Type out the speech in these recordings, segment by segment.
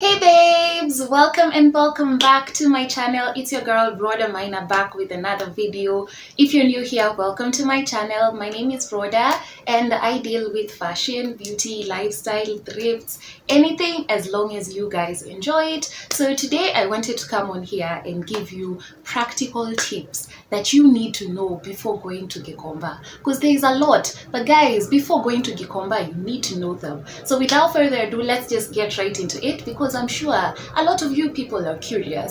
Hey babes, welcome back to my channel. It's your girl Rhoda Miner back with another video. If you're new here, welcome to my channel. My name is Rhoda and I deal with fashion, beauty, lifestyle, thrifts, anything as long as you guys enjoy it. So today I wanted to come on here and give you practical tips that you need to know before going to Gikomba, because there is a lot, but guys, before going to Gikomba you need to know them. So without further ado, let's just get right into it, because I'm sure a lot of you people are curious.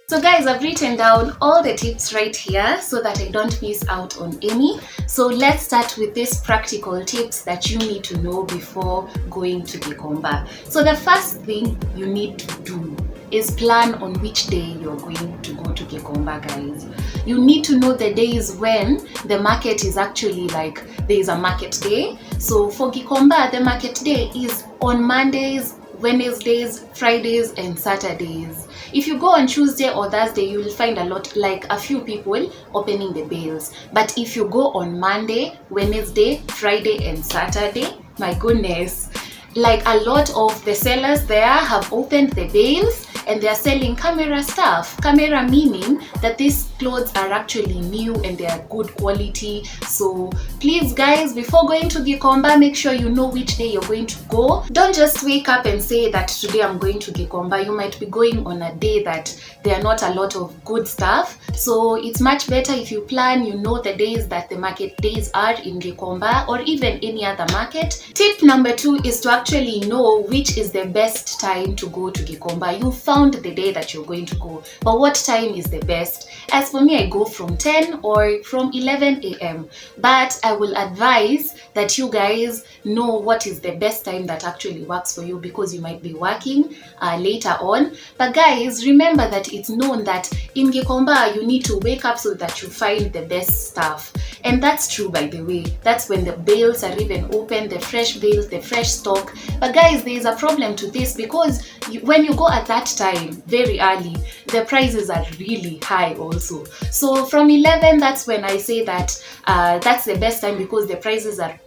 So guys, I've written down all the tips right here so that I don't miss out on any. So let's start with these practical tips that you need to know before going to Gikomba. So the first thing you need to do is plan on which day you're going to go to Gikomba, guys. You need to know the days when the market is actually there is a market day. So for Gikomba, the market day is on Mondays, Wednesdays, Fridays and Saturdays. If you go on Tuesday or Thursday, you will find a few people opening the bales. But if you go on Monday, Wednesday, Friday and Saturday, my goodness, a lot of the sellers there have opened the bales and they are selling camera stuff. Camera meaning that these clothes are actually new and they are good quality. So please guys, before going to Gikomba, make sure you know which day you're going to go. Don't just wake up and say that today I'm going to Gikomba. You might be going on a day that there are not a lot of good stuff. So it's much better if you plan, you know the days that the market days are in Gikomba or even any other market. Tip number 2 is to actually know which is the best time to go to Gikomba. You found the day that you're going to go, but what time is the best? As for me, I go from 10 or from 11 a.m. But I will advise that you guys know what is the best time that actually works for you, because you might be working later on. But guys, remember that it's known that in Gikomba you need to wake up so that you find the best stuff. And that's true, by the way. That's when the bales are even open, the fresh bales, the fresh stock. But guys, there is a problem to this, because when you go at that time very early, the prices are really high also. So from 11, that's when I say that that's the best time, because the prices are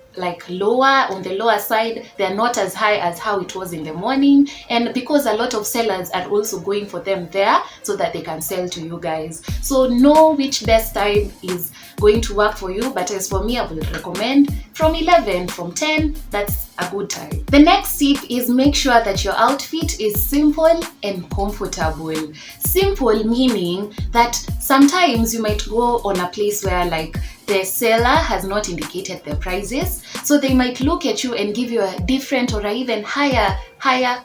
lower, on the lower side. They're not as high as how it was in the morning, and because a lot of sellers are also going for them there so that they can sell to you guys. So know which best time is going to work for you. But as for me, I will recommend from 11, from 10, that's a good time. The next tip is make sure that your outfit is simple and comfortable. Simple meaning that sometimes you might go on a place where the seller has not indicated the prices, so they might look at you and give you a different or even higher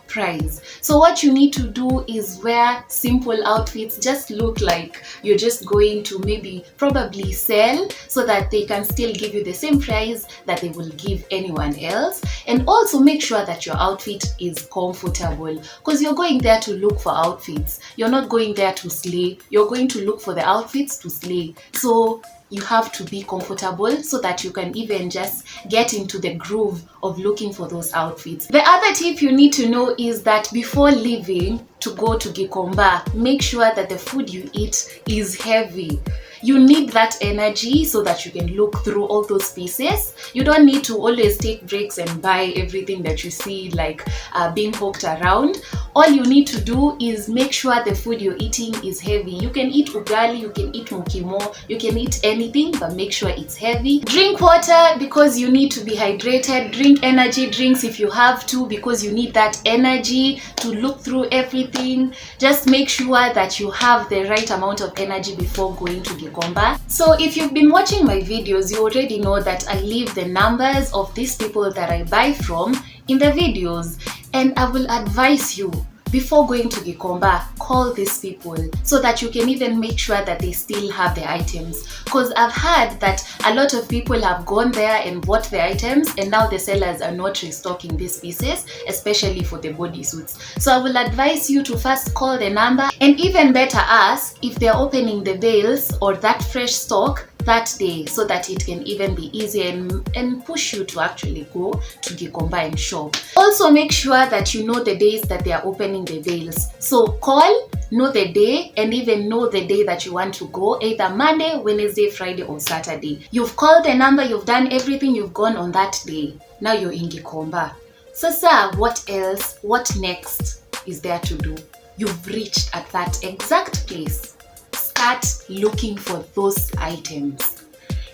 price. So what you need to do is wear simple outfits. Just look like you're just going to probably sell, so that they can still give you the same price that they will give anyone else. And also make sure that your outfit is comfortable, because you're going there to look for outfits. You're not going there to slay. You're going to look for the outfits to slay. So you have to be comfortable so that you can even just get into the groove of looking for those outfits. The other tip you need to know is that before leaving to go to Gikomba, make sure that the food you eat is heavy. You need that energy so that you can look through all those pieces. You don't need to always take breaks and buy everything that you see being poked around. All you need to do is make sure the food you're eating is heavy. You can eat ugali, you can eat mukimo, you can eat anything, but make sure it's heavy. Drink water because you need to be hydrated. Drink energy drinks if you have to, because you need that energy to look through everything. Just make sure that you have the right amount of energy before going to Gikomba. So if you've been watching my videos, you already know that I leave the numbers of these people that I buy from in the videos, and I will advise you, before going to Gikomba, call these people so that you can even make sure that they still have the items. Because I've heard that a lot of people have gone there and bought the items, and now the sellers are not restocking these pieces, especially for the bodysuits. So I will advise you to first call the number, and even better ask if they're opening the bales or that fresh stock that day, so that it can even be easy and push you to actually go to Gikomba and shop. Also make sure that you know the days that they are opening the bales. So call, know the day, and even know the day that you want to go, either Monday, Wednesday, Friday or Saturday. You've called the number, you've done everything, you've gone on that day. Now you're in Gikomba. So sir, what else? What next is there to do? You've reached at that exact place. Start looking for those items.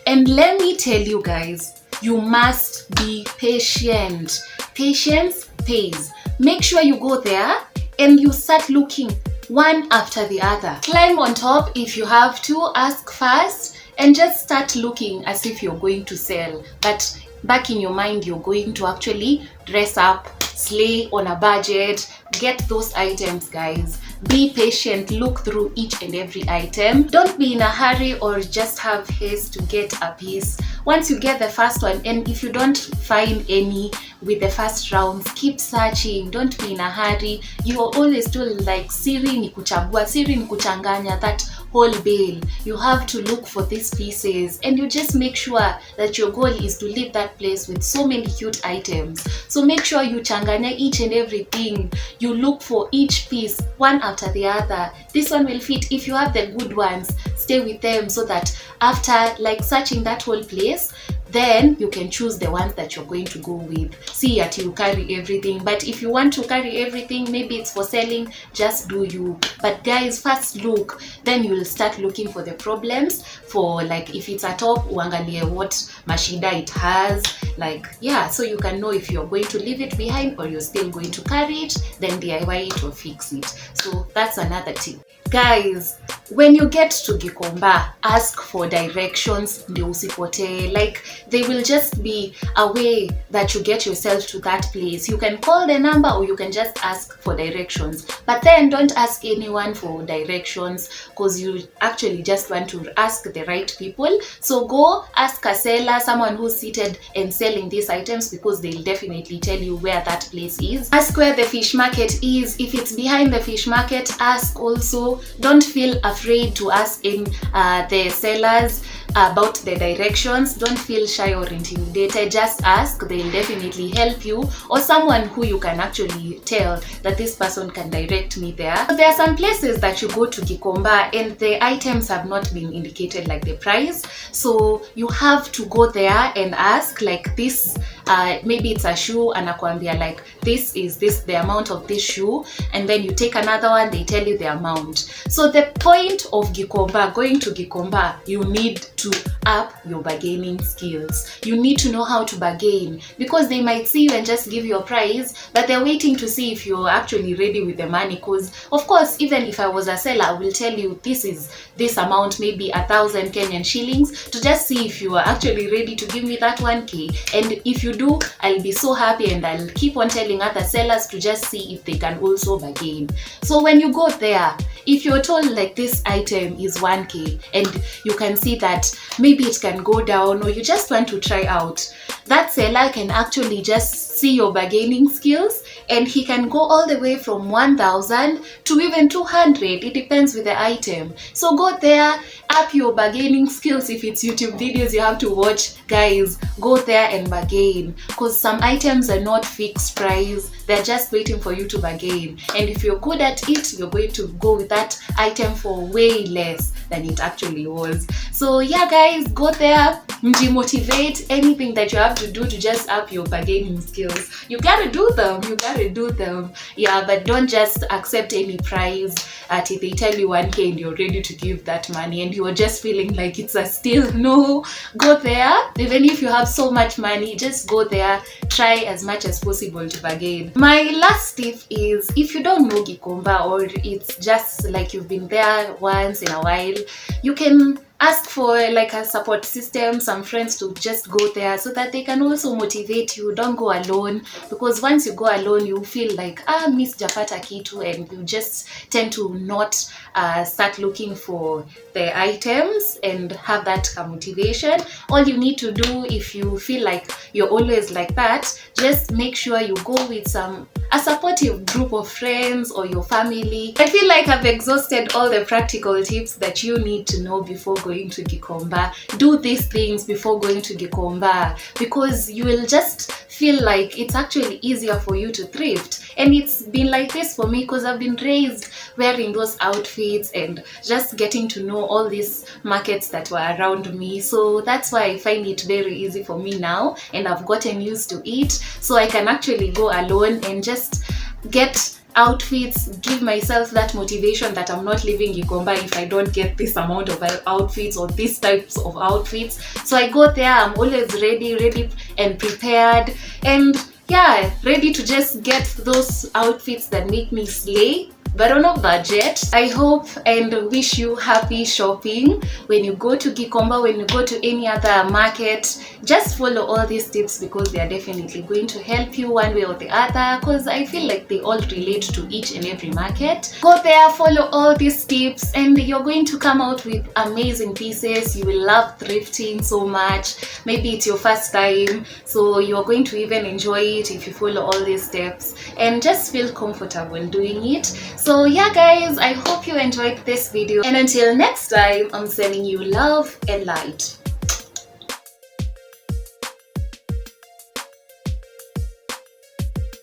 And let me tell you guys, you must be patient. Patience pays. Make sure you go there and you start looking one after the other. Climb on top if you have to, ask first, and just start looking as if you're going to sell. But back in your mind, you're going to actually dress up, slay on a budget, get those items, guys. Be patient, look through each and every item. Don't be in a hurry or just have haste to get a piece. Once you get the first one, and if you don't find any with the first rounds, keep searching. Don't be in a hurry. You are always told like siri ni kuchagua, siri ni kuchanganya, that whole bale. You have to look for these pieces, and you just make sure that your goal is to leave that place with so many cute items. So make sure you changanya each and everything. You look for each piece one after the other. This one will fit. If you have the good ones, stay with them so that after like searching that whole place, then you can choose the ones that you're going to go with. See that you carry everything, but if you want to carry everything, maybe it's for selling, just do you. But guys, first look, then you'll start looking for the problems. For like if it's a top, uangalie what mashida it has, like yeah, so you can know if you're going to leave it behind or you're still going to carry it, then DIY it or fix it. So that's another tip. Guys, when you get to Gikomba, ask for directions, ndio usipotee. Like they will just be a way that you get yourself to that place. You can call the number or you can just ask for directions. But then don't ask anyone for directions because you actually just want to ask the right people. So go ask a seller, someone who's seated and selling these items, because they'll definitely tell you where that place is. Ask where the fish market is. If it's behind the fish market, ask also. Don't feel afraid to ask in the sellers about the directions. Don't feel shy or intimidated. Just ask. They'll definitely help you, or someone who you can actually tell that this person can direct me there. So there are some places that you go to Gikomba and the items have not been indicated, like the price. So you have to go there and ask like this. Maybe it's a shoe, anakuambia like this is the amount of this shoe, and then you take another one, they tell you the amount. So the point of Gikomba, going to Gikomba, you need to up your bargaining skills. You need to know how to bargain, because they might see you and just give you a price, but they're waiting to see if you're actually ready with the money. Because of course, even if I was a seller, I will tell you this is this amount, maybe 1,000 Kenyan shillings, to just see if you are actually ready to give me that 1K. And if you do, I'll be so happy, and I'll keep on telling other sellers to just see if they can also bargain. So when you go there, if you're told like this item is 1K and you can see that maybe it can go down, or you just want to try out, that seller can actually just see your bargaining skills, and he can go all the way from 1,000 to even 200. It depends with the item. So go there, up your bargaining skills. If it's YouTube videos you have to watch, guys, go there and bargain, because some items are not fixed price. They're just waiting for you to bargain, and if you're good at it, you're going to go with that item for way less than it actually was. So yeah, guys, go there, motivate. Anything that you have to do to just up your bargaining skills, you gotta do them. Yeah, but don't just accept any price if they tell you 1K and you're ready to give that money and you're just feeling like it's a steal. No, go there. Even if you have so much money, just go there, try as much as possible to bargain. My last tip is, if you don't know Gikomba, or it's just like you've been there once in a while, you can ask for like a support system, some friends to just go there so that they can also motivate you. Don't go alone, because once you go alone, you feel like miss japata kitu, and you just tend to not start looking for the items and have that motivation. All you need to do, if you feel like you're always like that, just make sure you go with a supportive group of friends or your family. I feel like I've exhausted all the practical tips that you need to know before going to Gikomba. Do these things before going to Gikomba, because you will just feel like it's actually easier for you to thrift. And it's been like this for me because I've been raised wearing those outfits and just getting to know all these markets that were around me. So that's why I find it very easy for me now, and I've gotten used to it. So I can actually go alone and just get outfits, give myself that motivation that I'm not leaving Gikomba if I don't get this amount of outfits or these types of outfits. So I go there, I'm always ready and prepared, and yeah, ready to just get those outfits that make me slay, but on a budget. I hope and wish you happy shopping when you go to Gikomba, when you go to any other market. Just follow all these tips because they are definitely going to help you one way or the other, because I feel like they all relate to each and every market. Go there, follow all these tips, and you're going to come out with amazing pieces. You will love thrifting so much. Maybe it's your first time, so you're going to even enjoy it if you follow all these steps and just feel comfortable doing it. So yeah guys, I hope you enjoyed this video, and until next time, I'm sending you love and light.